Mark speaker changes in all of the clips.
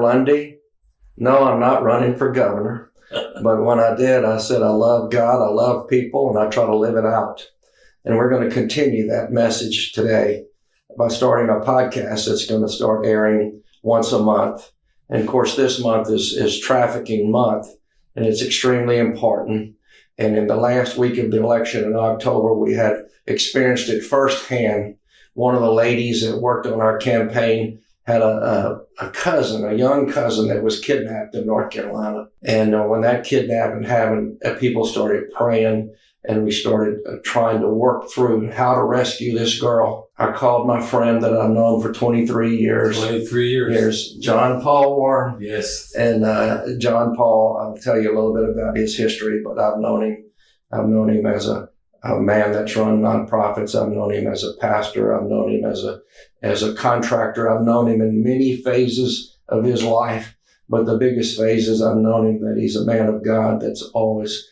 Speaker 1: Lundy. No, I'm not running for governor. But when I did, I said, I love God, I love people, and I try to live it out. And we're going to continue that message today by starting a podcast that's going to start airing once a month. And of course, this month is Trafficking Month, and it's extremely important. And in the last week of the election in October, we had experienced it firsthand. One of the ladies that worked on our campaign had a cousin, a young cousin that was kidnapped in North Carolina. And when that kidnapping happened, people started praying, and we started trying to work through how to rescue this girl. I called my friend that I've known for 23 years.
Speaker 2: 23 years.
Speaker 1: John Paul Warren.
Speaker 2: Yes.
Speaker 1: And John Paul, I'll tell you a little bit about his history, but I've known him as a man that's run nonprofits. I've known him as a pastor. I've known him as a contractor. I've known him in many phases of his life, but the biggest phase is I've known him that he's a man of God that's always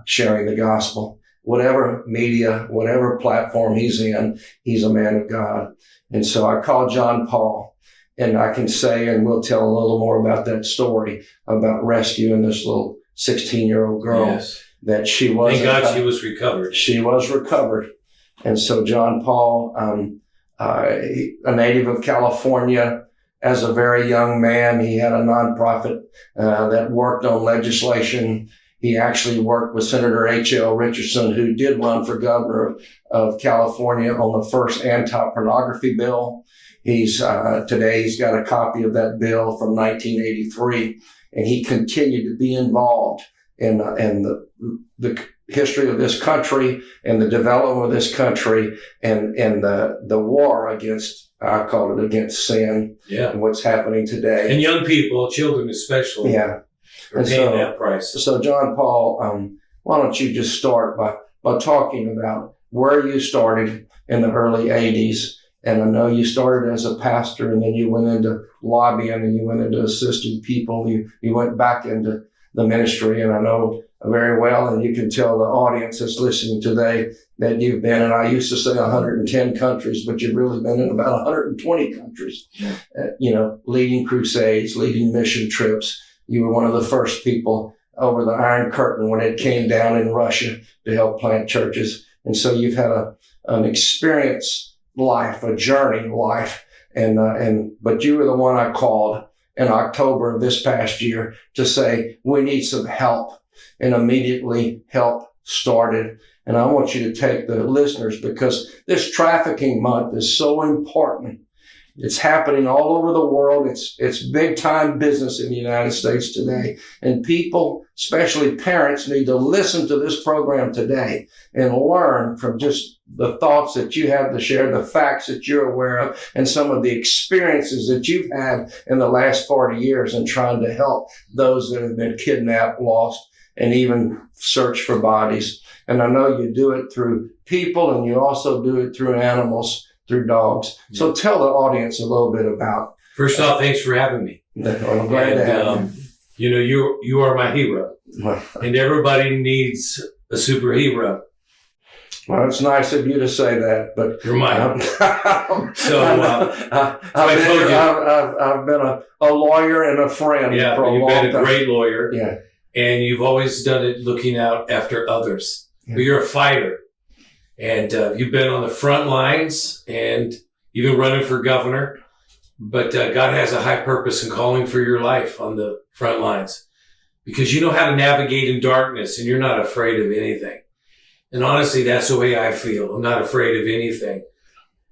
Speaker 1: sharing the gospel. Whatever media, whatever platform he's in, he's a man of God. And so I called John Paul, and I can say, and we'll tell a little more about that story about rescuing this little 16-year-old girl.
Speaker 2: Yes.
Speaker 1: That she was.
Speaker 2: Thank God she was recovered.
Speaker 1: She was recovered. And so John Paul, a native of California, as a very young man, he had a nonprofit that worked on legislation. He actually worked with Senator H.L. Richardson, who did run for governor of California on the first anti-pornography bill. Today he's got a copy of that bill from 1983, and he continued to be involved in the history of this country and the development of this country and the war against, I call it, against sin.
Speaker 2: Yeah.
Speaker 1: And what's happening today.
Speaker 2: And young people, children especially.
Speaker 1: Yeah.
Speaker 2: Are paying that price.
Speaker 1: So John Paul, why don't you just start by talking about where you started in the early 80s. And I know you started as a pastor, and then you went into lobbying, and you went into assisting people. You went back into the ministry, and I know very well, and you can tell the audience that's listening today that you've been, and I used to say 110 countries, but you've really been in about 120 countries, leading crusades, leading mission trips. You were one of the first people over the Iron Curtain when it came down in Russia to help plant churches. And so you've had an experience life, a journey life, but you were the one I called in October of this past year to say, we need some help. And immediately help started. And I want you to take the listeners, because this Trafficking Month is so important. It's happening all over the world. It's big time business in the United States today. And people, especially parents, need to listen to this program today and learn from just the thoughts that you have to share, the facts that you're aware of, and some of the experiences that you've had in the last 40 years in trying to help those that have been kidnapped, lost, and even search for bodies. And I know you do it through people, and you also do it through animals, through dogs. Yeah. So tell the audience a little bit about.
Speaker 2: First off, thanks for having me.
Speaker 1: I'm glad to have you.
Speaker 2: You are my hero. And everybody needs a superhero.
Speaker 1: Well, it's nice of you to say that, but
Speaker 2: you're mine.
Speaker 1: I've been a lawyer and a friend for a long time.
Speaker 2: You've been a great lawyer.
Speaker 1: Yeah.
Speaker 2: And you've always done it looking out after others. Yeah. But you're a fighter. And you've been on the front lines, and you've been running for governor. But God has a high purpose and calling for your life on the front lines, because you know how to navigate in darkness, and you're not afraid of anything. And honestly, that's the way I feel. I'm not afraid of anything.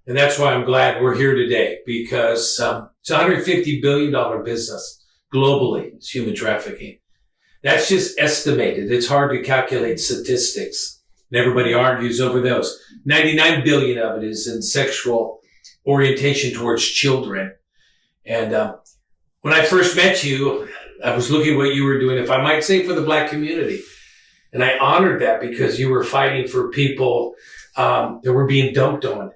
Speaker 2: And that's why I'm glad we're here today, because it's a $150 billion business globally. It's human trafficking. That's just estimated. It's hard to calculate statistics. And everybody argues over those. 99 billion of it is in sexual orientation towards children. And when I first met you, I was looking at what you were doing, if I might say, for the Black community. And I honored that, because you were fighting for people that were being dumped on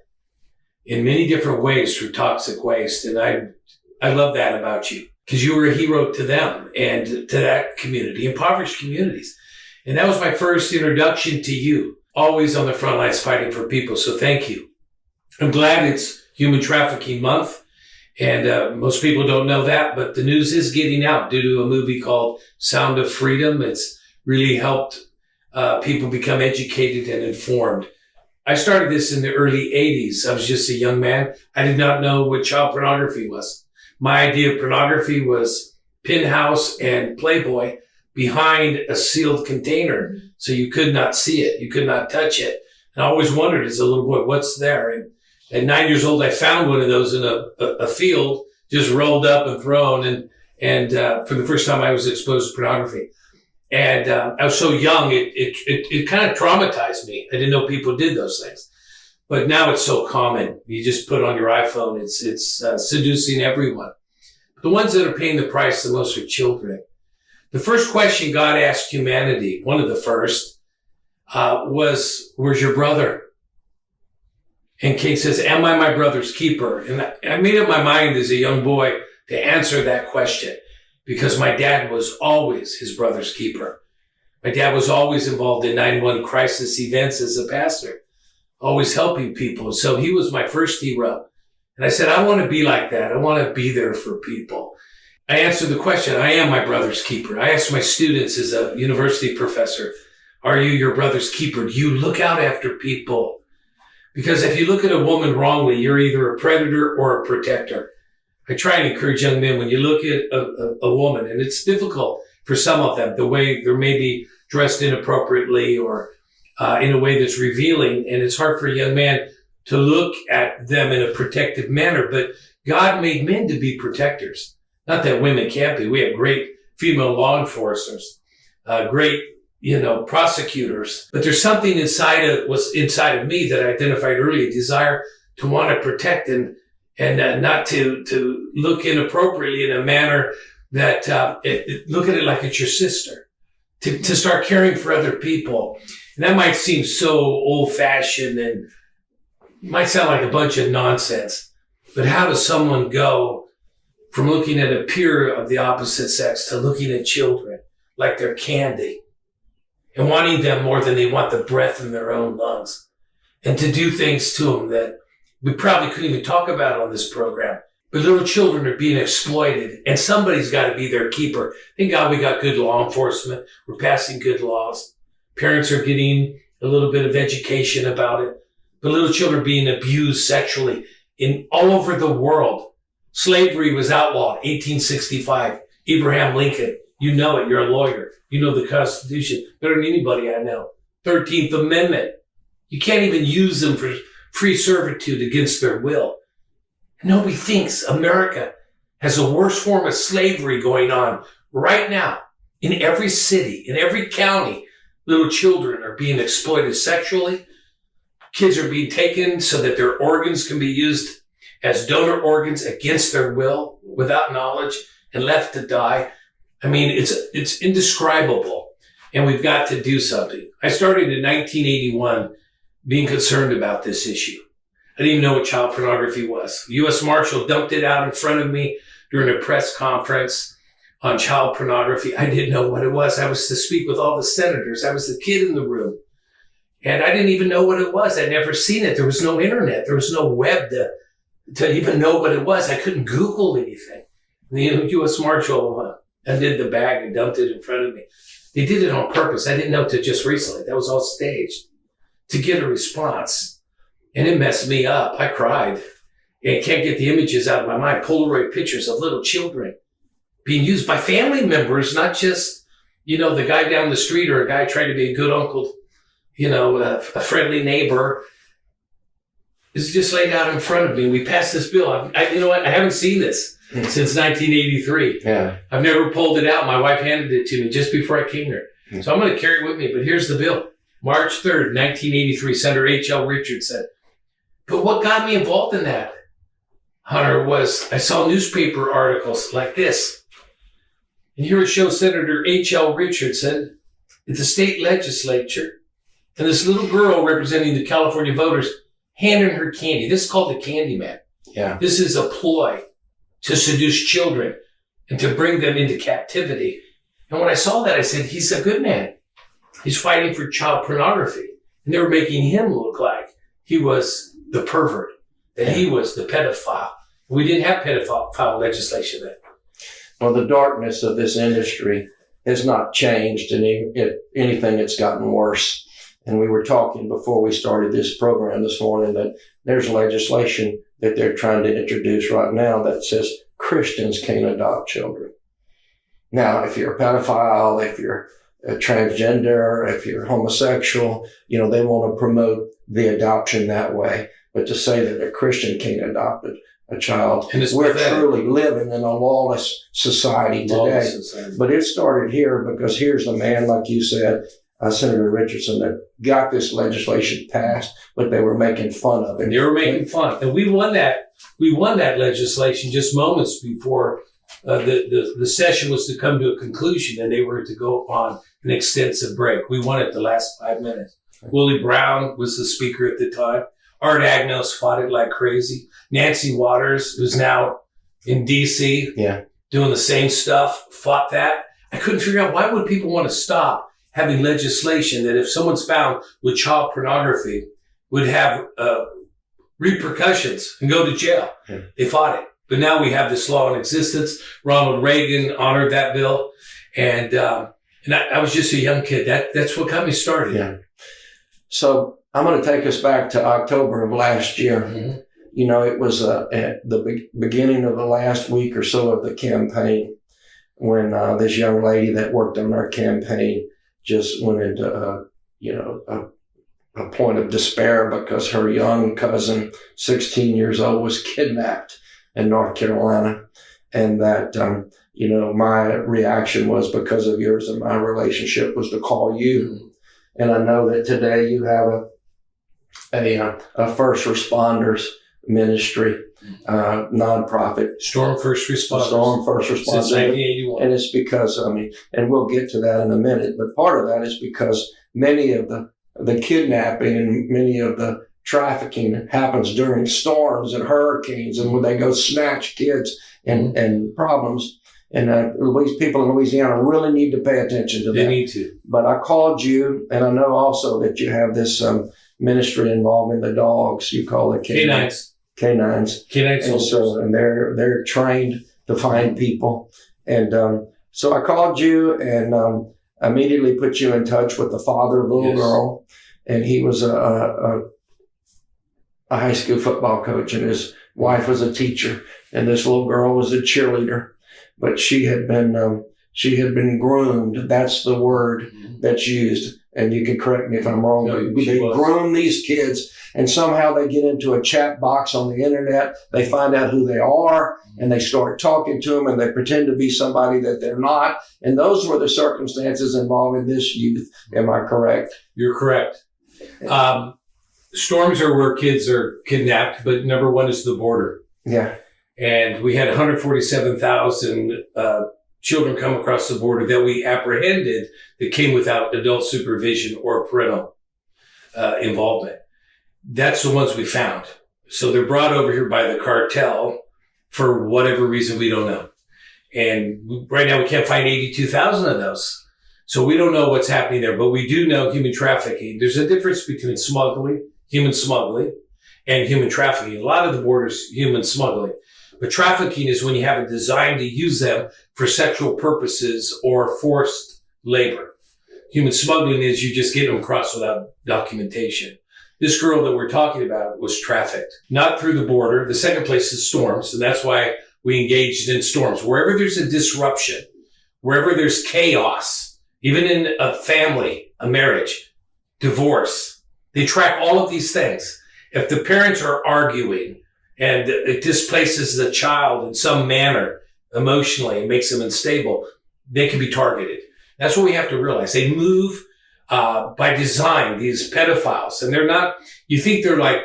Speaker 2: in many different ways through toxic waste. And I love that about you, because you were a hero to them and to that community, impoverished communities. And that was my first introduction to you, always on the front lines fighting for people. So thank you. I'm glad it's Human Trafficking Month. And most people don't know that, but the news is getting out due to a movie called Sound of Freedom. It's really helped people become educated and informed. I started this in the early 80s. I was just a young man. I did not know what child pornography was. My idea of pornography was Penthouse and Playboy behind a sealed container, so you could not see it. You could not touch it. And I always wondered as a little boy, what's there? And at 9 years old, I found one of those in a field, just rolled up and thrown. And for the first time, I was exposed to pornography. And I was so young, it kind of traumatized me. I didn't know people did those things. But now it's so common. You just put it on your iPhone. It's seducing everyone. The ones that are paying the price the most are children. The first question God asked humanity, one of the first, was, where's your brother? And Kate says, am I my brother's keeper? And I made up my mind as a young boy to answer that question because my dad was always his brother's keeper. My dad was always involved in 9/11 crisis events as a pastor, always helping people. So he was my first hero. And I said, I want to be like that. I want to be there for people. I answered the question, I am my brother's keeper. I asked my students as a university professor, are you your brother's keeper? Do you look out after people? Because if you look at a woman wrongly, you're either a predator or a protector. I try and encourage young men, when you look at a woman, and it's difficult for some of them, the way they're maybe dressed inappropriately or in a way that's revealing, and it's hard for a young man to look at them in a protective manner. But God made men to be protectors. Not that women can't be. We have great female law enforcers, great, prosecutors. But there's something inside of me that I identified early, a desire to want to protect and not to look inappropriately in a manner that look at it like it's your sister. To start caring for other people. And that might seem so old-fashioned and might sound like a bunch of nonsense. But how does someone go from looking at a peer of the opposite sex to looking at children like they're candy and wanting them more than they want the breath in their own lungs, and to do things to them that we probably couldn't even talk about on this program? But little children are being exploited, and somebody's got to be their keeper. Thank God we got good law enforcement. We're passing good laws. Parents are getting a little bit of education about it. But little children are being abused sexually all over the world. Slavery was outlawed, 1865. Abraham Lincoln, you know it. You're a lawyer. You know the Constitution better than anybody I know. 13th Amendment. You can't even use them for free servitude against their will. Nobody thinks America has a worse form of slavery going on right now. In every city, in every county, little children are being exploited sexually. Kids are being taken so that their organs can be used as donor organs against their will, without knowledge, and left to die. I mean, it's indescribable, and we've got to do something. I started in 1981 being concerned about this issue. I didn't even know what child pornography was. U.S. Marshal dumped it out in front of me during a press conference on child pornography. I didn't know what it was. I was to speak with all the senators. I was the kid in the room. And I didn't even know what it was. I'd never seen it. There was no internet. There was no web to even know what it was. I couldn't Google anything. The U.S. Marshal undid the bag and dumped it in front of me. They did it on purpose. I didn't know till just recently. That was all staged to get a response. And it messed me up. I cried. I can't get the images out of my mind. Polaroid pictures of little children being used by family members, not just, the guy down the street or a guy trying to be a good uncle, a friendly neighbor. It's just laid out in front of me. We passed this bill. I haven't seen this since 1983.
Speaker 1: Yeah.
Speaker 2: I've never pulled it out. My wife handed it to me just before I came here. So I'm going to carry it with me. But here's the bill. March 3rd, 1983, Senator H.L. Richardson. But what got me involved in that, Hunter, was I saw newspaper articles like this. And here it shows Senator H.L. Richardson at the state legislature and this little girl representing the California voters handing her candy. This is called the candy man.
Speaker 1: Yeah.
Speaker 2: This is a ploy to seduce children and to bring them into captivity. And when I saw that, I said, he's a good man. He's fighting for child pornography. And they were making him look like he was the pervert, that he was the pedophile. We didn't have pedophile legislation then.
Speaker 1: Well, the darkness of this industry has not changed, and if anything, it's gotten worse. And we were talking before we started this program this morning that there's legislation that they're trying to introduce right now that says Christians can't adopt children. Now, if you're a pedophile, if you're a transgender, if you're homosexual, they want to promote the adoption that way. But to say that a Christian can't adopt a child,
Speaker 2: and
Speaker 1: we're truly living in a lawless society today. But it started here because here's the man, like you said, Senator Richardson, that got this legislation passed, but they were making fun of it.
Speaker 2: They were making fun. And we won that legislation just moments before the session was to come to a conclusion and they were to go on an extensive break. We won it the last 5 minutes. Willie Brown was the speaker at the time. Art Agnos fought it like crazy. Nancy Waters, who's now in D.C., doing the same stuff, fought that. I couldn't figure out why would people want to stop having legislation that if someone's found with child pornography would have repercussions and go to jail. Yeah. They fought it. But now we have this law in existence. Ronald Reagan honored that bill. And I was just a young kid. That's what got me started.
Speaker 1: Yeah. So I'm going to take us back to October of last year. Mm-hmm. It was at the beginning of the last week or so of the campaign when this young lady that worked on our campaign just went into, a point of despair because her young cousin, 16 years old, was kidnapped in North Carolina. And that, my reaction was because of yours and my relationship was to call you. And I know that today you have a first responders ministry, nonprofit.
Speaker 2: Storm First Responders.
Speaker 1: Since
Speaker 2: 1981.
Speaker 1: And it's because, and we'll get to that in a minute, but part of that is because many of the kidnapping and many of the trafficking happens during storms and hurricanes and when they go snatch kids and problems. And people in Louisiana really need to pay attention to that.
Speaker 2: They need to.
Speaker 1: But I called you, and I know also that you have this ministry involving the dogs. You call it
Speaker 2: canines.
Speaker 1: Canines. And they're trained to find people. And so I called you and immediately put you in touch with the father of the little girl. And he was a high school football coach, and his wife was a teacher, and this little girl was a cheerleader. But she had been groomed. That's the word that's used. And you can correct me if I'm wrong.
Speaker 2: No,
Speaker 1: they groom these kids, and somehow they get into a chat box on the internet. They find out who they are, and they start talking to them, and they pretend to be somebody that they're not. And those were the circumstances involving this youth. Am I correct?
Speaker 2: You're correct. Storms are where kids are kidnapped, but number one is the border.
Speaker 1: Yeah.
Speaker 2: And we had 147,000 children come across the border that we apprehended that came without adult supervision or parental involvement. That's the ones we found. So they're brought over here by the cartel for whatever reason we don't know. And right now we can't find 82,000 of those. So we don't know what's happening there, but we do know human trafficking. There's a difference between human smuggling, and human trafficking. A lot of the border's human smuggling. But trafficking is when you have a design to use them for sexual purposes or forced labor. Human smuggling is you just get them across without documentation. This girl that we're talking about was trafficked, not through the border. The second place is storms, and that's why we engaged in storms. Wherever there's a disruption, wherever there's chaos, even in a family, a marriage, divorce, they track all of these things. If the parents are arguing, and it displaces the child in some manner emotionally and makes them unstable, they can be targeted. That's what we have to realize. They move by design, these pedophiles. And they're not, you think they're like,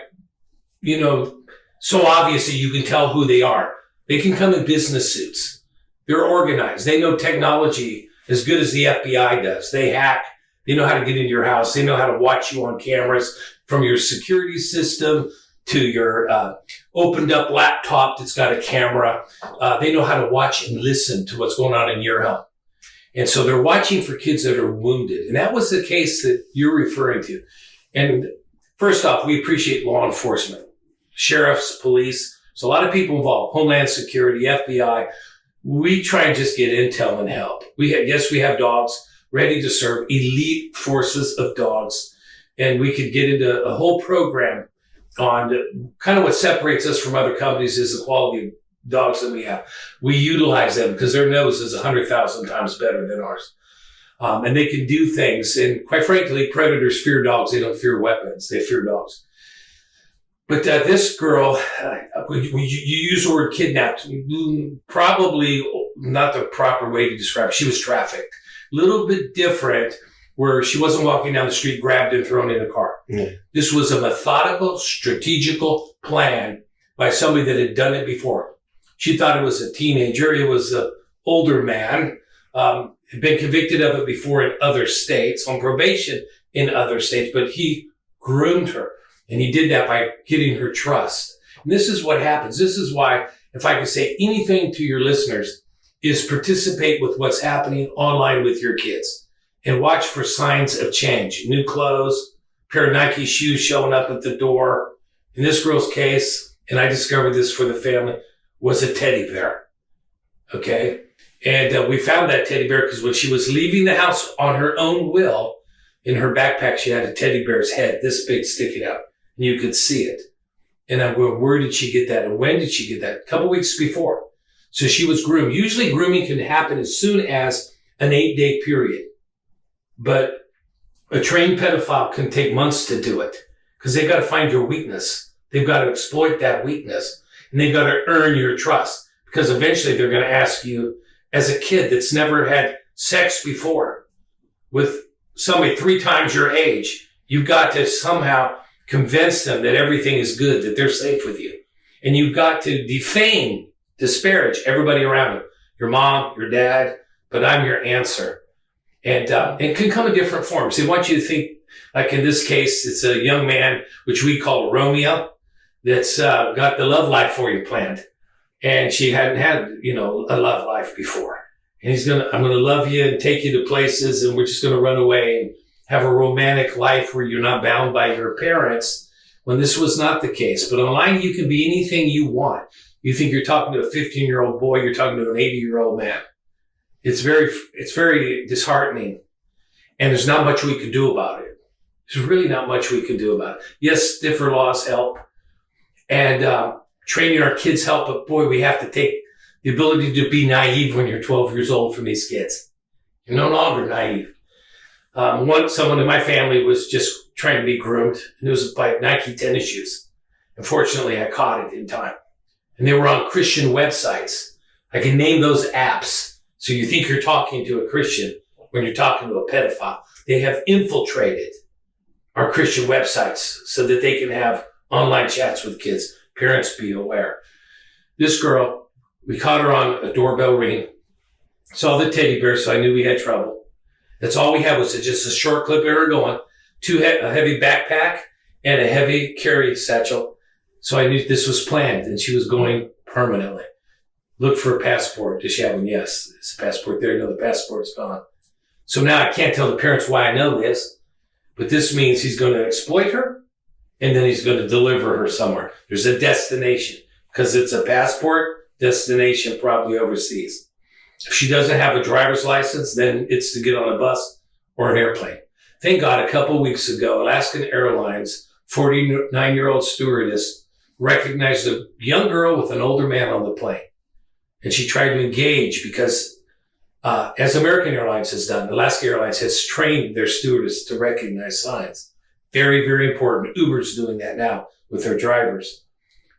Speaker 2: so obvious that you can tell who they are. They can come in business suits. They're organized. They know technology as good as the FBI does. They hack. They know how to get into your house. They know how to watch you on cameras from your security system to your opened up laptop that's got a camera. They know how to watch and listen to what's going on in your home. And so they're watching for kids that are wounded. And that was the case that you're referring to. And first off, we appreciate law enforcement, sheriffs, police, So a lot of people involved, Homeland Security, FBI. We try and just get intel and help. We have dogs ready to serve, elite forces of dogs. And we could get into a whole program on kind of what separates us from other companies is the quality of dogs that we have. We utilize them because their nose is 100,000 times better than ours. And they can do things. And quite frankly, predators fear dogs. They don't fear weapons. They fear dogs. But this girl, you use the word kidnapped, probably not the proper way to describe it. She was trafficked. A little bit different where she wasn't walking down the street, grabbed and thrown in a car. Mm. This was a methodical, strategical plan by somebody that had done it before. She thought it was a teenager. It was an older man, had been convicted of it before in other states, on probation in other states, but he groomed her. And he did that by getting her trust. And this is what happens. This is why, if I could say anything to your listeners, is participate with what's happening online with your kids and watch for signs of change. New clothes, pair of Nike shoes showing up at the door. In this girl's case, and I discovered this for the family, was a teddy bear. Okay? And we found that teddy bear because when she was leaving the house on her own will, in her backpack, she had a teddy bear's head, this big, sticking out. And you could see it. And I'm going, where did she get that? And when did she get that? A couple weeks before. So she was groomed. Usually grooming can happen as soon as an 8-day period. But a trained pedophile can take months to do it because they've got to find your weakness. They've got to exploit that weakness. And they've got to earn your trust because eventually they're going to ask you, as a kid that's never had sex before with somebody 3 times your age, you've got to somehow convince them that everything is good, that they're safe with you. And you've got to defame, disparage everybody around you. Your mom, your dad, but I'm your answer. And it can come in different forms. They want you to think, like in this case, it's a young man, which we call Romeo, that's got the love life for you planned. And she hadn't had, a love life before. And I'm going to love you and take you to places and we're just going to run away and have a romantic life where you're not bound by your parents, when this was not the case. But online, you can be anything you want. You think you're talking to a 15-year-old boy, you're talking to an 80-year-old man. It's very disheartening. And there's not much we can do about it. There's really not much we can do about it. Yes, stiffer laws help. And training our kids help, but boy, we have to take the ability to be naive when you're 12 years old from these kids. You're no longer naive. Someone in my family was just trying to be groomed, and it was by Nike tennis shoes. Unfortunately, I caught it in time. And they were on Christian websites. I can name those apps. So you think you're talking to a Christian when you're talking to a pedophile. They have infiltrated our Christian websites so that they can have online chats with kids. Parents, be aware. This girl, we caught her on a doorbell ring, saw the teddy bear, so I knew we had trouble. That's all we had was just a short clip of her going, a heavy backpack and a heavy carry satchel. So I knew this was planned and she was going permanently. Look for a passport. Does she have one? Yes. Is the passport there? No, the passport's gone. So now I can't tell the parents why I know this, but this means he's going to exploit her and then he's going to deliver her somewhere. There's a destination because it's a passport destination, probably overseas. If she doesn't have a driver's license, then it's to get on a bus or an airplane. Thank God a couple weeks ago, Alaskan Airlines, 49-year-old stewardess, recognized a young girl with an older man on the plane. And she tried to engage because, as American Airlines has done, Alaska Airlines has trained their stewardess to recognize signs. Very, very important. Uber's doing that now with their drivers.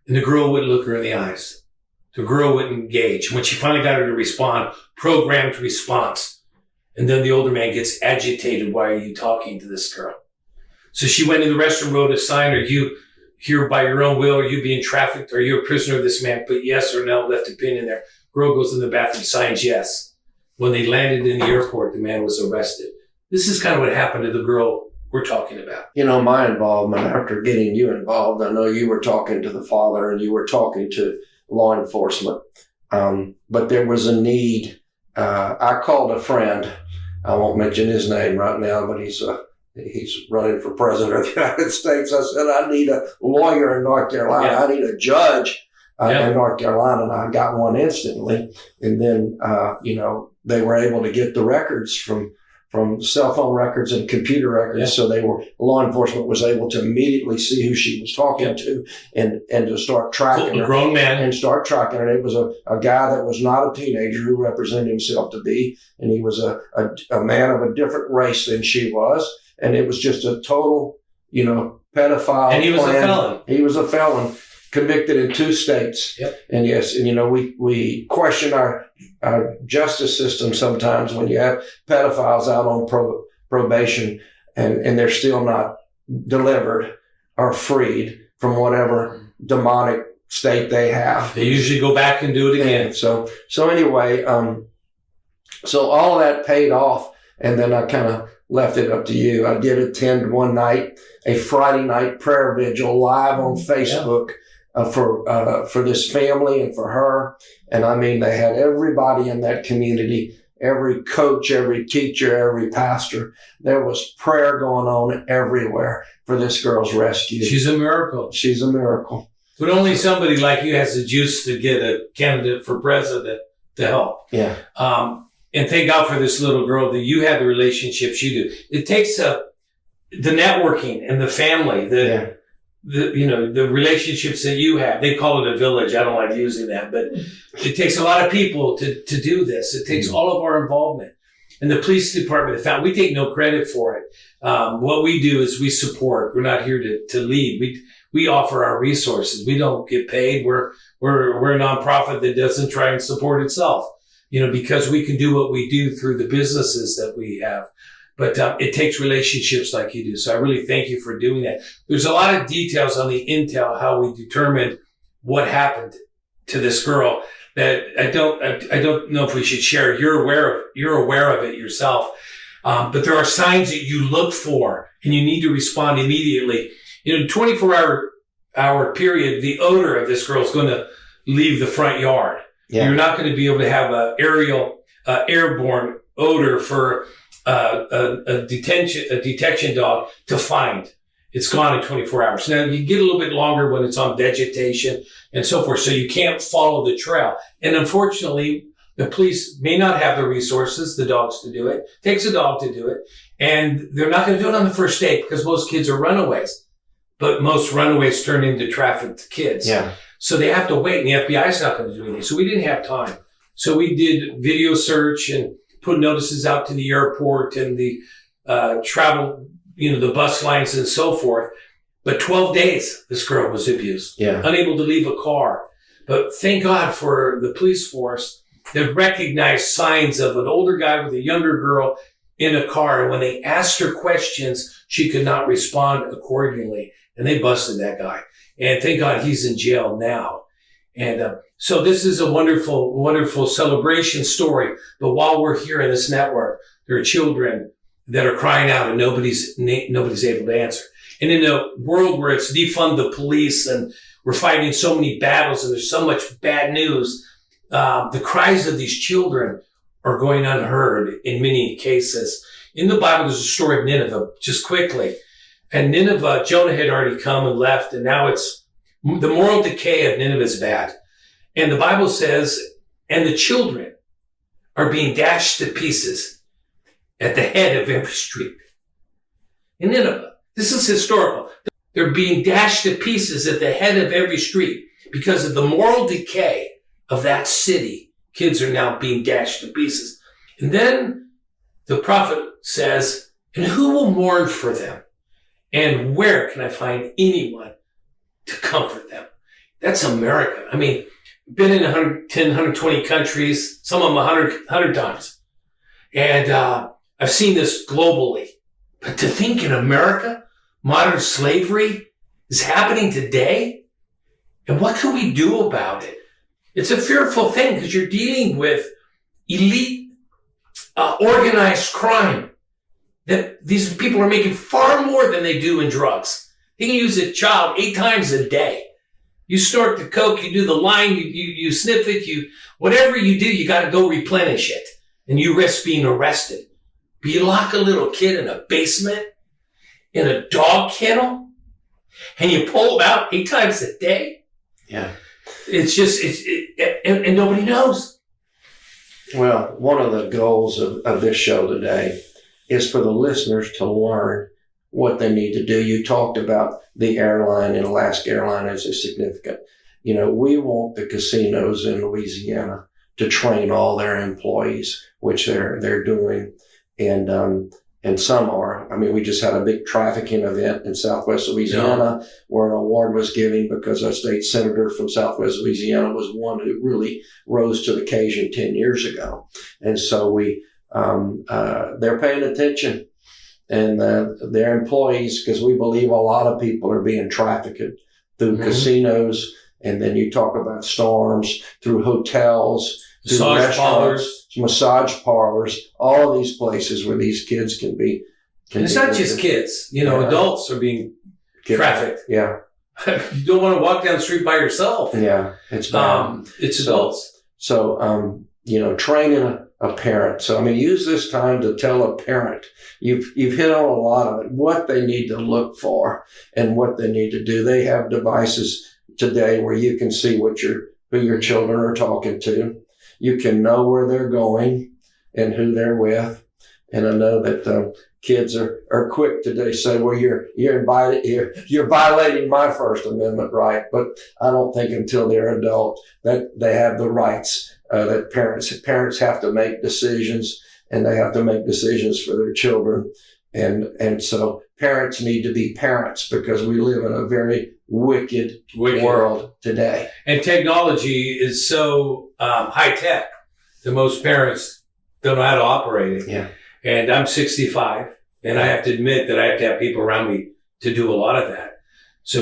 Speaker 2: And the girl wouldn't look her in the eyes. The girl wouldn't engage. When she finally got her to respond, programmed response. And then the older man gets agitated. Why are you talking to this girl? So she went in the restroom, wrote a sign. Are you here by your own will? Are you being trafficked? Are you a prisoner of this man? Put yes or no, left a pin in there. Girl goes in the bathroom, signs yes. When they landed in the airport, the man was arrested. This is kind of what happened to the girl we're talking about.
Speaker 1: My involvement after getting you involved, I know you were talking to the father and you were talking to law enforcement. But there was a need. I called a friend. I won't mention his name right now, but he's running for president of the United States. I said, I need a lawyer in North Carolina. Yeah. I need a judge in North Carolina, and I got one instantly. And then, they were able to get the records from cell phone records and computer records. So law enforcement was able to immediately see who she was talking to and to start tracking her.
Speaker 2: A grown man.
Speaker 1: And start tracking her. It was a guy that was not a teenager who represented himself to be, and he was a man of a different race than she was. And it was just a total, pedophile.
Speaker 2: And he was
Speaker 1: plan.
Speaker 2: a felon.
Speaker 1: He was a felon, convicted in 2 states.
Speaker 2: Yep.
Speaker 1: And yes, and we question our justice system sometimes when you have pedophiles out on probation and they're still not delivered or freed from whatever demonic state they have.
Speaker 2: They usually go back and do it again.
Speaker 1: And so anyway, so all of that paid off, and then I kind of left it up to you. I did attend one night a Friday night prayer vigil live on Facebook. For this family and for her. And I mean, they had everybody in that community, every coach, every teacher, every pastor. There was prayer going on everywhere for this girl's rescue.
Speaker 2: She's a miracle.
Speaker 1: She's a miracle.
Speaker 2: But only somebody like you has the juice to get a candidate for president to help.
Speaker 1: Yeah.
Speaker 2: And thank God for this little girl that you had the relationships you do. It takes the networking and the family, the relationships that you have. They call it a village. I don't like using that, but it takes a lot of people to do this. It takes all of our involvement. And the police department, we take no credit for it. What we do is we support. We're not here to lead. We offer our resources. We don't get paid. We're a nonprofit that doesn't try and support itself, because we can do what we do through the businesses that we have. But it takes relationships like you do. So I really thank you for doing that. There's a lot of details on the intel, how we determined what happened to this girl that I don't know if we should share. You're aware of it yourself. But there are signs that you look for and you need to respond immediately. In a 24-hour period, the odor of this girl is going to leave the front yard. Yeah. You're not going to be able to have an airborne odor for a detection dog to find. It's gone in 24 hours. Now, you get a little bit longer when it's on vegetation and so forth, so you can't follow the trail. And unfortunately, the police may not have the resources, the dogs, to do it. It takes a dog to do it. And they're not going to do it on the first date because most kids are runaways. But most runaways turn into trafficked kids. Yeah. So they have to wait, and the FBI is not going to do anything. So we didn't have time. So we did video search and put notices out to the airport and the travel, the bus lines and so forth. But 12 days, this girl was abused. Yeah. Unable to leave a car. But thank God for the police force that recognized signs of an older guy with a younger girl in a car. And when they asked her questions, she could not respond accordingly. And they busted that guy. And thank God he's in jail now. And so this is a wonderful, wonderful celebration story. But while we're here in this network, there are children that are crying out and nobody's able to answer. And in a world where it's defund the police and we're fighting so many battles and there's so much bad news, the cries of these children are going unheard in many cases. In the Bible, there's a story of Nineveh, just quickly. And Nineveh, Jonah had already come and left, and now it's the moral decay of Nineveh is bad. And the Bible says, and the children are being dashed to pieces at the head of every street. In Nineveh, this is historical. They're being dashed to pieces at the head of every street because of the moral decay of that city. Kids are now being dashed to pieces. And then the prophet says, and who will mourn for them? And where can I find anyone to comfort them? That's America. I mean, been in 110, 120 countries, some of them 100 times. And I've seen this globally. But to think in America, modern slavery is happening today? And what can we do about it? It's a fearful thing because you're dealing with elite, organized crime. That these people are making far more than they do in drugs. They can use a child 8 times a day. You snort the coke, you do the line, you sniff it, whatever you do, you got to go replenish it. And you risk being arrested. But you lock a little kid in a basement, in a dog kennel, and you pull them out 8 times a day.
Speaker 1: Yeah.
Speaker 2: It's just, and nobody knows.
Speaker 1: Well, one of the goals of this show today is for the listeners to learn what they need to do. You talked about the airline, and Alaska Airline is significant. We want the casinos in Louisiana to train all their employees, which they're doing. And some are. I mean, we just had a big trafficking event in Southwest Louisiana where an award was given because a state senator from Southwest Louisiana was one who really rose to the occasion 10 years ago. And so they're paying attention, and their employees, because we believe a lot of people are being trafficked through casinos. And then you talk about storms, through hotels, through restaurants, massage parlors, all of these places where these kids can be.
Speaker 2: And it's not just kids. Adults are being trafficked.
Speaker 1: Yeah.
Speaker 2: You don't want to walk down the street by yourself.
Speaker 1: Yeah, it's bad.
Speaker 2: It's adults.
Speaker 1: So, training a parent. So, use this time to tell a parent. You've hit on a lot of it, what they need to look for and what they need to do. They have devices today where you can see who your children are talking to. You can know where they're going and who they're with. And I know that kids are quick today to say, well, you're violating my First Amendment right. But I don't think until they're adult that they have the rights, that parents have to make decisions, and they have to make decisions for their children. And so parents need to be parents, because we live in a very wicked world today.
Speaker 2: And technology is so high tech that most parents don't know how to operate it.
Speaker 1: Yeah.
Speaker 2: And I'm 65, and I have to admit that I have to have people around me to do a lot of that. So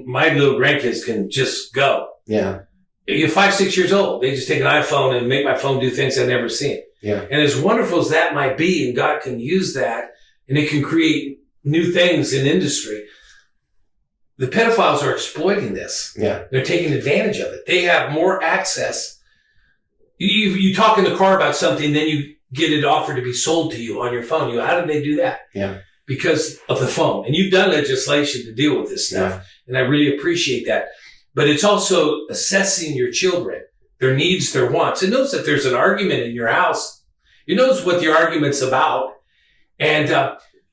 Speaker 2: my little grandkids can just go.
Speaker 1: Yeah.
Speaker 2: You're 5, 6 years old. They just take an iPhone and make my phone do things I've never seen.
Speaker 1: Yeah.
Speaker 2: And as wonderful as that might be, and God can use that, and it can create new things in industry, the pedophiles are exploiting this.
Speaker 1: Yeah.
Speaker 2: They're taking advantage of it. They have more access. You talk in the car about something, then you get it offered to be sold to you on your phone. How did they do that?
Speaker 1: Yeah.
Speaker 2: Because of the phone. And you've done legislation to deal with this stuff.
Speaker 1: Yeah.
Speaker 2: And I really appreciate that. But it's also assessing your children, their needs, their wants. It knows that there's an argument in your house. It knows what the argument's about. And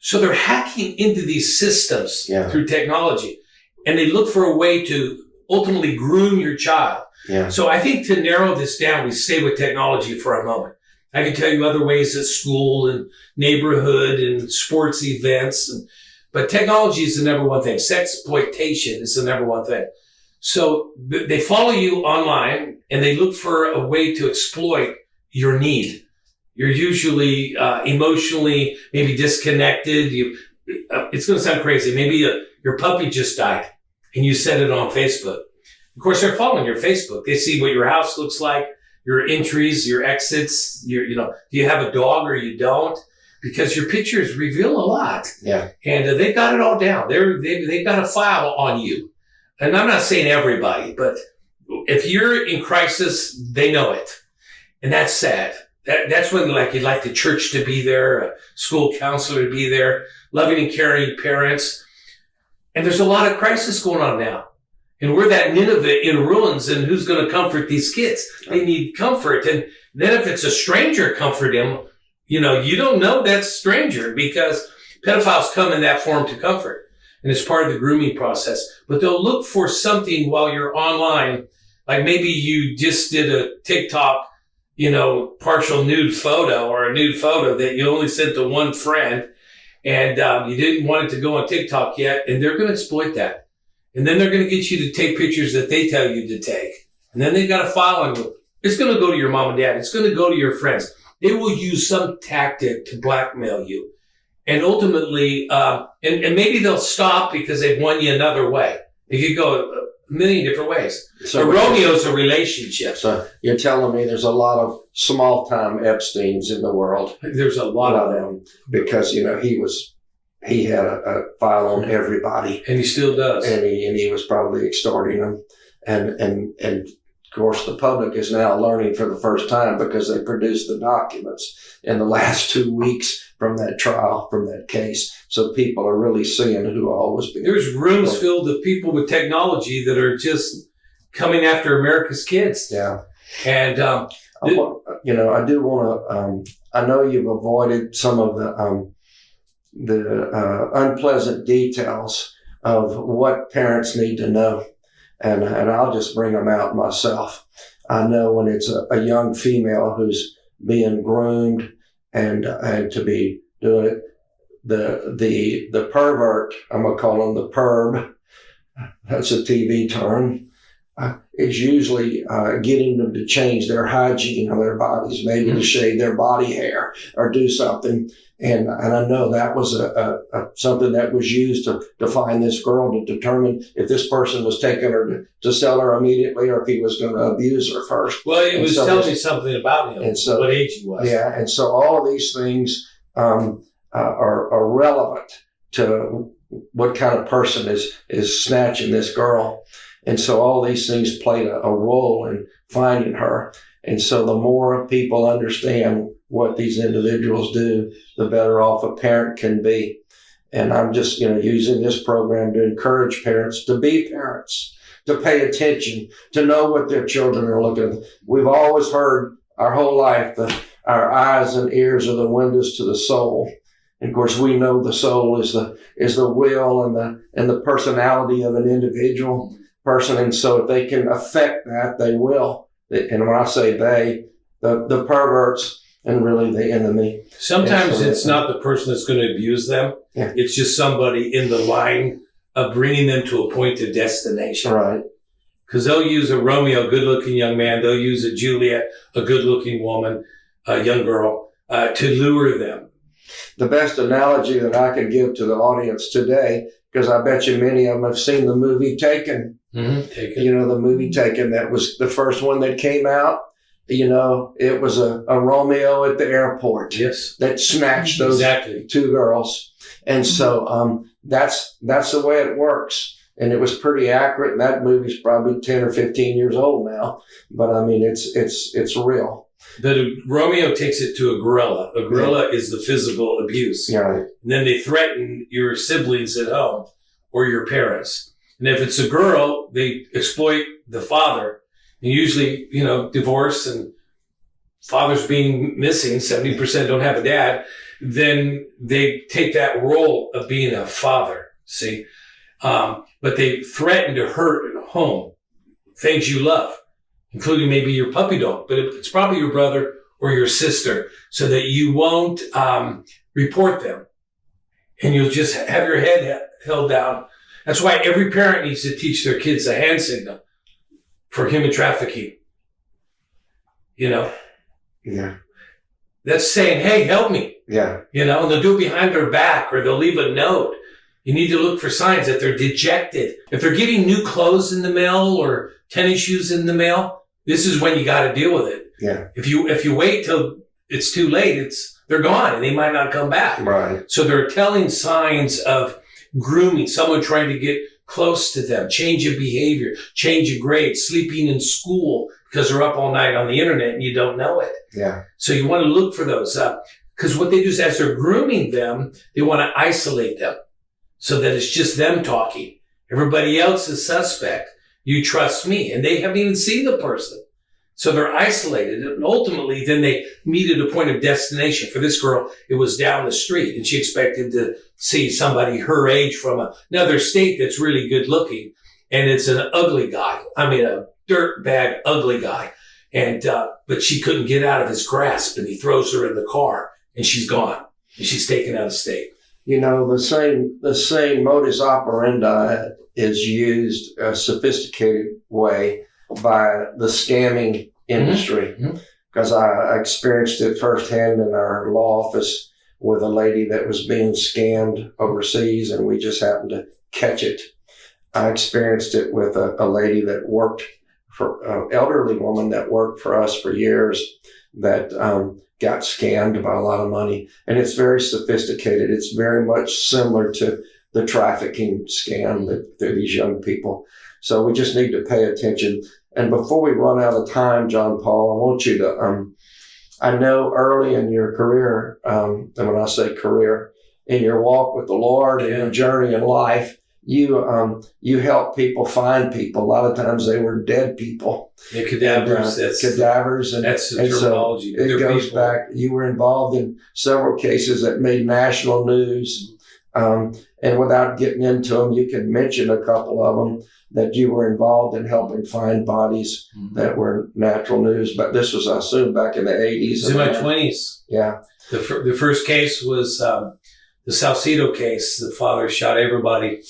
Speaker 2: so they're hacking into these systems through technology. And they look for a way to ultimately groom your child.
Speaker 1: Yeah.
Speaker 2: So I think to narrow this down, we stay with technology for a moment. I can tell you other ways at school and neighborhood and sports events. But technology is the number one thing. Sexploitation is the number one thing. So they follow you online, and they look for a way to exploit your need. You're usually emotionally maybe disconnected. It's going to sound crazy. Maybe your puppy just died, and you set it on Facebook. Of course, they're following your Facebook. They see what your house looks like, your entries, your exits. Do you have a dog or you don't? Because your pictures reveal a lot.
Speaker 1: Yeah.
Speaker 2: And they got it all down. They've got a file on you. And I'm not saying everybody, but if you're in crisis, they know it. And that's sad. That's when you'd like the church to be there, a school counselor to be there, loving and caring parents. And there's a lot of crisis going on now. And we're that Nineveh in ruins, and who's going to comfort these kids? They need comfort. And then if it's a stranger, comfort him. You don't know that stranger, because pedophiles come in that form to comfort. And it's part of the grooming process. But they'll look for something while you're online. Like maybe you just did a TikTok, partial nude photo, or a nude photo that you only sent to one friend, and you didn't want it to go on TikTok yet. And they're going to exploit that. And then they're going to get you to take pictures that they tell you to take. And then they've got a file on you. It's going to go to your mom and dad. It's going to go to your friends. They will use some tactic to blackmail you. And ultimately, and maybe they'll stop because they've won you another way. It could go a million different ways. So Romeo's a relationship.
Speaker 1: So you're telling me there's a lot of small-time Epsteins in the world.
Speaker 2: There's a lot of them.
Speaker 1: Because, he had a file on everybody.
Speaker 2: And he still does.
Speaker 1: And he was probably extorting them. And of course, the public is now learning for the first time, because they produced the documents in the last 2 weeks from that trial, from that case. So people are really seeing who all was being.
Speaker 2: There's rooms filled with people with technology that are just
Speaker 3: coming after America's kids.
Speaker 1: Yeah.
Speaker 3: And,
Speaker 1: I do want to, I know you've avoided some of the unpleasant details of what parents need to know. And I'll just bring them out myself. I know when it's a young female who's being groomed and to be doing it, the pervert, I'm going to call him the perv, that's a TV term, is usually getting them to change their hygiene of their bodies, maybe to shave their body hair or do something. And I know that was a something that was used to find this girl, to determine if this person was taking her to sell her immediately or if he was going to abuse her first.
Speaker 3: Well, it was telling me something about him,
Speaker 1: and so,
Speaker 3: what age he was.
Speaker 1: Yeah, and so all of these things are relevant to what kind of person is snatching this girl. And so all these things played a role in finding her. And so the more people understand what these individuals do, the better off a parent can be. And I'm just, using this program to encourage parents to be parents, to pay attention, to know what their children are looking at. We've always heard our whole life that our eyes and ears are the windows to the soul. And of course, we know the soul is the will and the personality of an individual person. And so if they can affect that, they will. And when I say they, the perverts and really the enemy.
Speaker 3: Sometimes it's not the person that's going to abuse them.
Speaker 1: Yeah.
Speaker 3: It's just somebody in the line of bringing them to a point of destination.
Speaker 1: Right.
Speaker 3: Because they'll use a Romeo, a good-looking young man. They'll use a Juliet, a good-looking woman, a young girl, to lure them.
Speaker 1: The best analogy that I can give to the audience today, because I bet you many of them have seen the movie Taken.
Speaker 3: Mm-hmm. Taken.
Speaker 1: The movie Taken, that was the first one that came out. It was a Romeo at the airport.
Speaker 3: Yes.
Speaker 1: That snatched those two girls. And so that's the way it works. And it was pretty accurate. And that movie's probably 10 or 15 years old now. But I mean, it's real.
Speaker 3: The Romeo takes it to a gorilla. A gorilla is the physical abuse.
Speaker 1: Yeah. Right.
Speaker 3: And then they threaten your siblings at home or your parents. And if it's a girl, they exploit the father. And usually, divorce and fathers being missing, 70% don't have a dad, then they take that role of being a father, see? But they threaten to hurt at home, things you love, including maybe your puppy dog, but it's probably your brother or your sister, so that you won't report them. And you'll just have your head held down. That's why every parent needs to teach their kids a hand signal for human trafficking.
Speaker 1: Yeah.
Speaker 3: That's saying, hey, help me.
Speaker 1: Yeah.
Speaker 3: And they'll do it behind their back or they'll leave a note. You need to look for signs that they're dejected. If they're getting new clothes in the mail or tennis shoes in the mail, this is when you got to deal with it.
Speaker 1: Yeah.
Speaker 3: If you wait till it's too late, they're gone and they might not come back.
Speaker 1: Right.
Speaker 3: So they're telling signs of grooming, someone trying to get close to them, change of behavior, change of grade, sleeping in school because they're up all night on the internet and you don't know it.
Speaker 1: Yeah.
Speaker 3: So you want to look for those because what they do is as they're grooming them, they want to isolate them so that it's just them talking. Everybody else is suspect. You trust me. And they haven't even seen the person. So they're isolated. And ultimately, then they meet at a point of destination. For this girl, it was down the street and she expected to see somebody her age from another state that's really good looking. And it's an ugly guy. I mean, a dirtbag, ugly guy. And, but she couldn't get out of his grasp and he throws her in the car and she's gone and she's taken out of state.
Speaker 1: The same modus operandi is used a sophisticated way by the scamming industry. Because I experienced it firsthand in our law office with a lady that was being scammed overseas and we just happened to catch it. I experienced it with a lady that worked for an elderly woman that worked for us for years that got scammed by a lot of money. And it's very sophisticated. It's very much similar to the trafficking scam that these young people. So we just need to pay attention. And before we run out of time, John Paul, I want you to, I know early in your career, and when I say career, in your walk with the Lord and your journey in life, you help people find people. A lot of times they were dead people.
Speaker 2: Yeah, cadavers.
Speaker 1: Cadavers, and
Speaker 2: that's the
Speaker 1: and
Speaker 2: terminology.
Speaker 1: So it goes
Speaker 2: people.
Speaker 1: back. You were involved in several cases that made national news. And without getting into them, you can mention a couple of them that you were involved in helping find bodies that were natural news. But this was, I assume, back in the 80s.
Speaker 2: It was in my 20s.
Speaker 1: Yeah.
Speaker 2: The first case was the Salcedo case. The father shot everybody.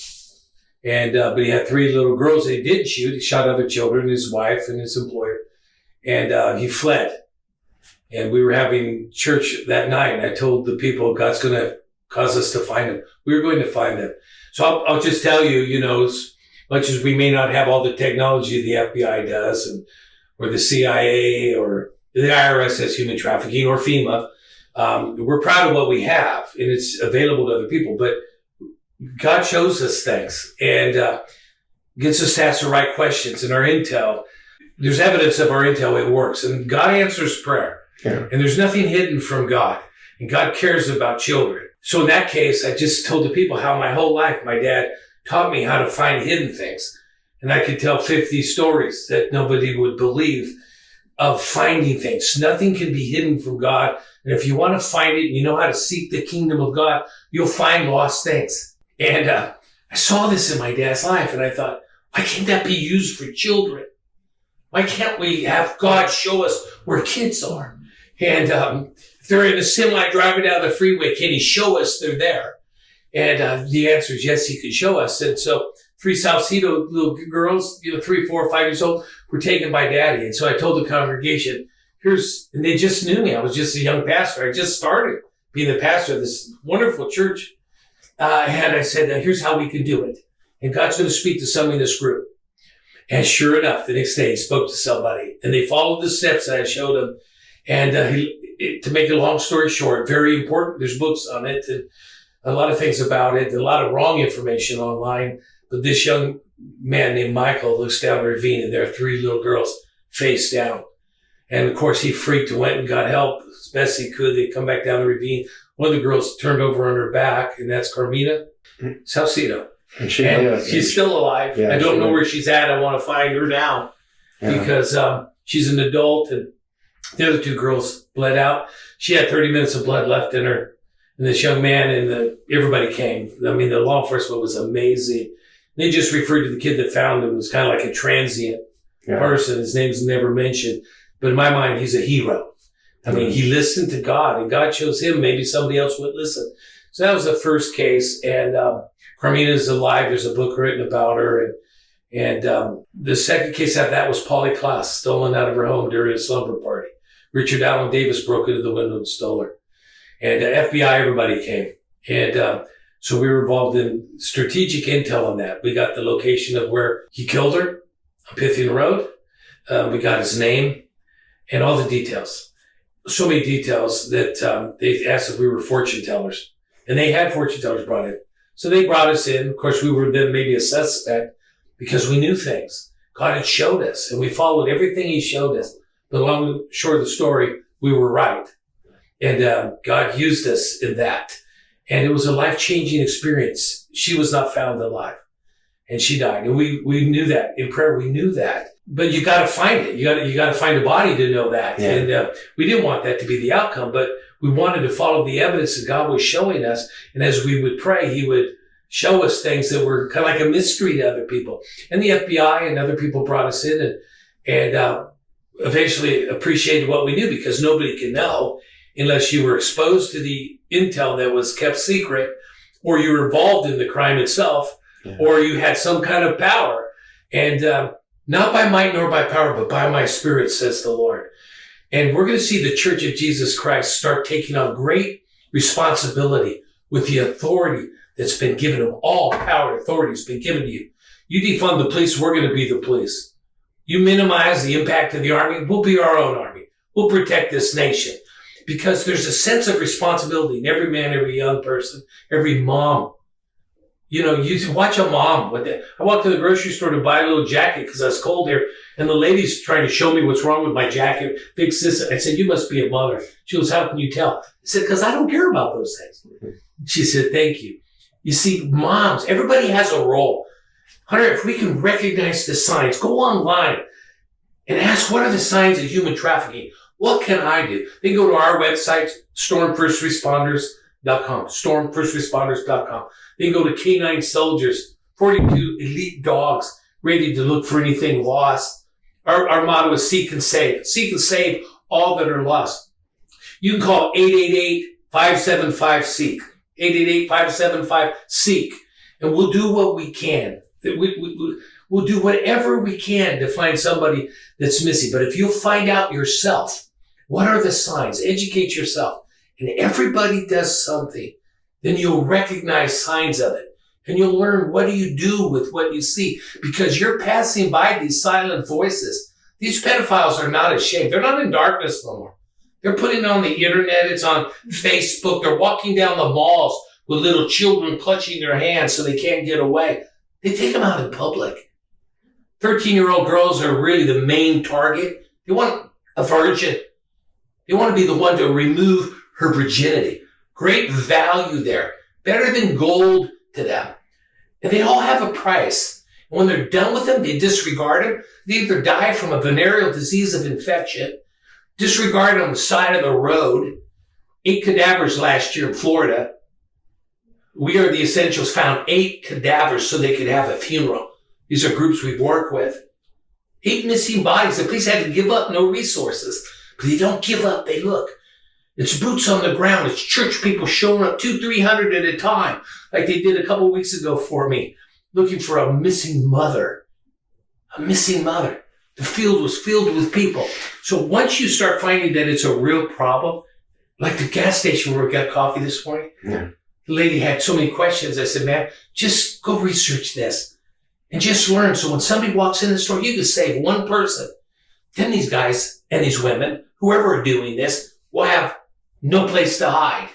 Speaker 2: And but he had 3 little girls that he didn't shoot. He shot other children, his wife and his employer. And he fled. And we were having church that night. And I told the people, God's going to cause us to find them. We were going to find them. So I'll just tell you, you know, as much as we may not have all the technology the FBI does, or the CIA, or the IRS has human trafficking, or FEMA, we're proud of what we have, and it's available to other people. But God shows us things and gets us to ask the right questions. And our intel, there's evidence of our intel, it works. And God answers prayer.
Speaker 1: Yeah.
Speaker 2: And there's nothing hidden from God. And God cares about children. So in that case, I just told the people how my whole life my dad taught me how to find hidden things. And I could tell 50 stories that nobody would believe of finding things. Nothing can be hidden from God. And if you want to find it and you know how to seek the kingdom of God, you'll find lost things. And I saw this in my dad's life, and I thought, why can't that be used for children? Why can't we have God show us where kids are? And if they're in a semi driving down the freeway, can he show us they're there? And the answer is yes, he could show us. And so 3 Salcedo little girls, 3, 4, 5 years old, were taken by daddy. And so I told the congregation, and they just knew me. I was just a young pastor. I just started being the pastor of this wonderful church. And I said, here's how we can do it. And God's going to speak to somebody in this group. And sure enough, the next day he spoke to somebody. And they followed the steps that I showed them. And to make a long story short, very important. There's books on it and a lot of things about it, a lot of wrong information online. But this young man named Michael looks down the ravine, and there are 3 little girls face down. And of course, he freaked and went and got help as best he could. They come back down the ravine. One of the girls turned over on her back, and that's Carmina Salcedo. And she's still alive. Yeah, I don't know where she's at. I want to find her now because she's an adult, and the other 2 girls bled out. She had 30 minutes of blood left in her. And this young man and everybody came. I mean, the law enforcement was amazing. They just referred to the kid that found him as kind of like a transient person. His name's never mentioned. But in my mind, he's a hero. I mean, he listened to God, and God chose him. Maybe somebody else would listen. So that was the first case. And Carmina's alive. There's a book written about her. And the second case after that was Polly Klaas, stolen out of her home during a slumber party. Richard Allen Davis broke into the window and stole her. And FBI, everybody came. And so we were involved in strategic intel on that. We got the location of where he killed her on Pythian Road. We got his name and all the details. So many details that they asked if we were fortune tellers. And they had fortune tellers brought in. So they brought us in. Of course, we were then maybe a suspect because we knew things. God had showed us, and we followed everything he showed us. But long and short of the story, we were right. And God used us in that. And it was a life-changing experience. She was not found alive. And she died. And we knew that. In prayer, we knew that. But you got to find it. You got to find a body to know that. Yeah. And we didn't want that to be the outcome, but we wanted to follow the evidence that God was showing us. And as we would pray, he would show us things that were kind of like a mystery to other people. And the FBI and other people brought us in and eventually appreciated what we knew, because nobody can know unless you were exposed to the intel that was kept secret, or you were involved in the crime itself, or you had some kind of power. And not by might nor by power, but by my spirit, says the Lord. And we're going to see the Church of Jesus Christ start taking on great responsibility with the authority that's been given them. All power and authority has been given to you. You defund the police, we're going to be the police. You minimize the impact of the army, we'll be our own army. We'll protect this nation. Because there's a sense of responsibility in every man, every young person, every mom. You know, you watch a mom. I walked to the grocery store to buy a little jacket because I was cold here, and the lady's trying to show me what's wrong with my jacket. Fix this. I said, you must be a mother. She goes, how can you tell? I said, because I don't care about those things. She said, thank you. You see, moms, everybody has a role. Hunter, if we can recognize the signs, go online and ask, what are the signs of human trafficking? What can I do? They go to our website, stormfirstresponders.com, stormfirstresponders.com. They can go to Canine Soldiers, 42 elite dogs ready to look for anything lost. Our motto is seek and save. Seek and save all that are lost. You can call 888-575-SEEK. 888-575-SEEK. And we'll do what we can. We'll do whatever we can to find somebody that's missing. But if you'll find out yourself, what are the signs? Educate yourself. And everybody does something. Then you'll recognize signs of it. And you'll learn, what do you do with what you see? Because you're passing by these silent voices. These pedophiles are not ashamed. They're not in darkness no more. They're putting it on the internet. It's on Facebook. They're walking down the malls with little children clutching their hands so they can't get away. They take them out in public. 13-year-old girls are really the main target. They want a virgin. They want to be the one to remove her virginity. Great value there. Better than gold to them. And they all have a price. And when they're done with them, they disregard them. They either die from a venereal disease of infection, disregarded on the side of the road. 8 cadavers last year in Florida. We Are the Essentials found 8 cadavers so they could have a funeral. These are groups we work with. 8 missing bodies. The police had to give up, no resources. But they don't give up, they look. It's boots on the ground. It's church people showing up 200-300 at a time, like they did a couple of weeks ago for me, looking for a missing mother. A missing mother. The field was filled with people. So once you start finding that it's a real problem, like the gas station where we got coffee this morning, the lady had so many questions. I said, man, just go research this and just learn. So when somebody walks in the store, you can save one person. Then these guys and these women, whoever are doing this, will have no place to hide.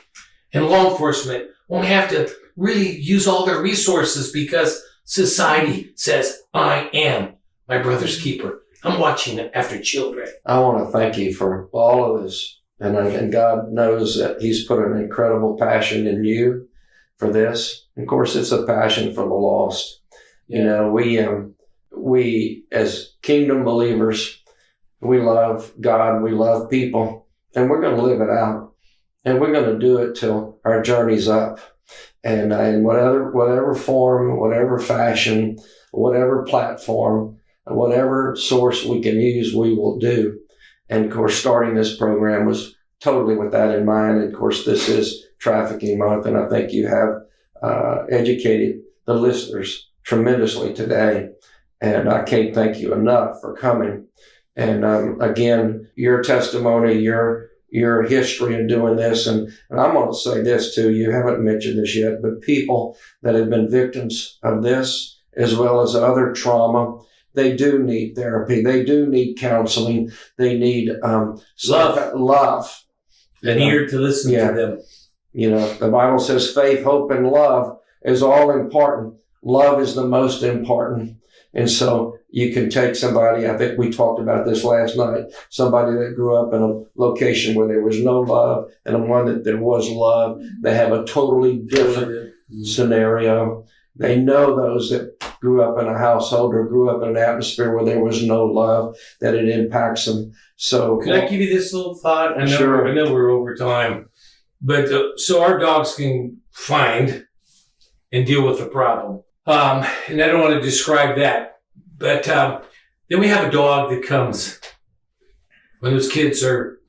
Speaker 2: And law enforcement won't have to really use all their resources because society says, I am my brother's keeper. I'm watching after children.
Speaker 1: I want to thank you for all of this. And God knows that He's put an incredible passion in you for this. And of course, it's a passion for the lost. Yeah. You know, we as kingdom believers, we love God, we love people, and we're going to live it out. And we're going to do it till our journey's up. And in whatever form, whatever fashion, whatever platform, whatever source we can use, we will do. And of course, starting this program was totally with that in mind. And of course, this is Trafficking Month, and I think you have educated the listeners tremendously today. And I can't thank you enough for coming. And again, your testimony, your history in doing this. And I'm going to say this too. You haven't mentioned this yet, but people that have been victims of this, as well as other trauma, they do need therapy. They do need counseling. They need love.
Speaker 2: An ear to listen to them.
Speaker 1: You know, the Bible says faith, hope, and love is all important. Love is the most important. And so you can take somebody, I think we talked about this last night, somebody that grew up in a location where there was no love and one that there was love. They have a totally different scenario. They know those that grew up in a household or grew up in an atmosphere where there was no love, that it impacts them. So
Speaker 2: can I give you this little thought? I know we're over time, but so our dogs can find and deal with the problem. And I don't want to describe that, but then we have a dog that comes when those kids are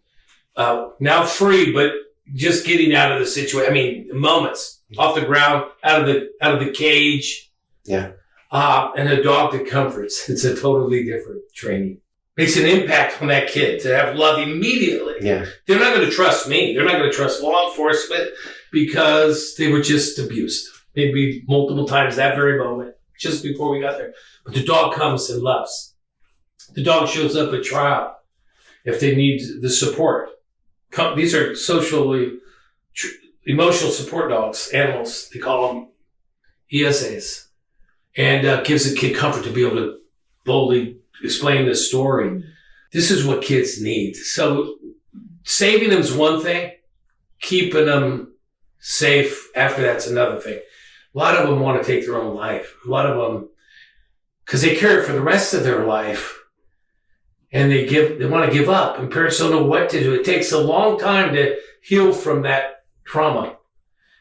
Speaker 2: now free, but just getting out of the situation. I mean, moments off the ground, out of the cage.
Speaker 1: Yeah.
Speaker 2: And a dog that comforts. It's a totally different training. Makes an impact on that kid to have love immediately.
Speaker 1: Yeah.
Speaker 2: They're not going to trust me. They're not going to trust law enforcement because they were just abused. Maybe multiple times that very moment, just before we got there. But the dog comes and loves. The dog shows up at trial if they need the support. These are emotional support dogs, animals. They call them ESAs. And gives a kid comfort to be able to boldly explain the story. This is what kids need. So saving them is one thing. Keeping them safe after that's another thing. A lot of them want to take their own life. A lot of them, because they carry it for the rest of their life, and they want to give up, and parents don't know what to do. It takes a long time to heal from that trauma.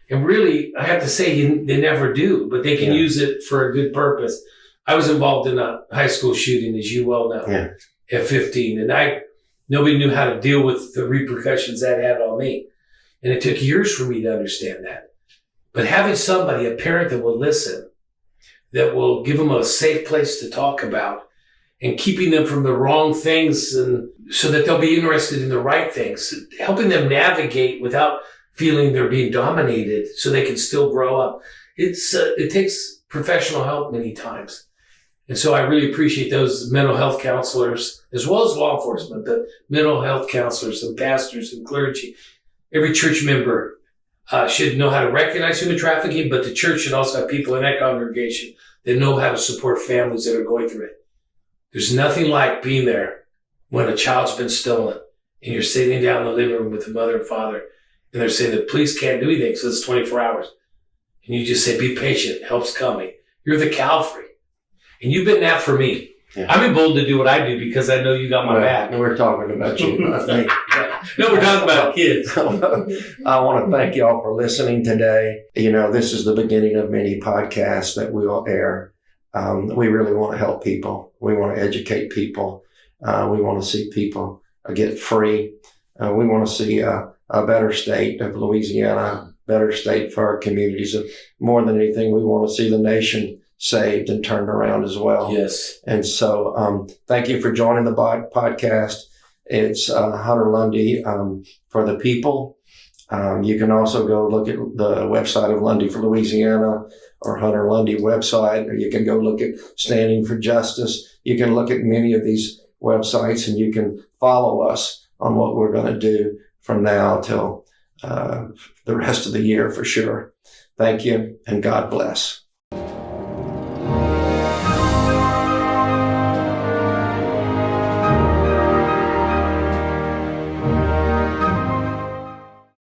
Speaker 2: And really, I have to say, they never do, but they can use it for a good purpose. I was involved in a high school shooting, as you well know, at 15, and nobody knew how to deal with the repercussions that had on me. And it took years for me to understand that. But having somebody, a parent that will listen, that will give them a safe place to talk about, and keeping them from the wrong things, and so that they'll be interested in the right things, helping them navigate without feeling they're being dominated so they can still grow up. It takes professional help many times. And so I really appreciate those mental health counselors, as well as law enforcement, the mental health counselors and pastors and clergy. Every church member should know how to recognize human trafficking, but the church should also have people in that congregation that know how to support families that are going through it. There's nothing like being there when a child's been stolen and you're sitting down in the living room with the mother and father, and they're saying the police can't do anything because it's 24 hours. And you just say, be patient, help's coming. You're the Calvary. And you've been that for me. Yeah. I'm emboldened to do what I do because I know you got my back.
Speaker 1: We're talking about you, I think.
Speaker 2: No, we're talking about kids.
Speaker 1: I want to thank y'all for listening today. This is the beginning of many podcasts that we will air. We really want to help people. We want to educate people. We want to see people get free. We want to see a better state of Louisiana, better state for our communities. More than anything, we want to see the nation saved and turned around as well.
Speaker 2: Yes.
Speaker 1: And so thank you for joining the podcast. It's Hunter Lundy for the people. You can also go look at the website of Lundy for Louisiana or Hunter Lundy website, or you can go look at Standing for Justice. You can look at many of these websites, and you can follow us on what we're going to do from now till the rest of the year for sure. Thank you, and God bless.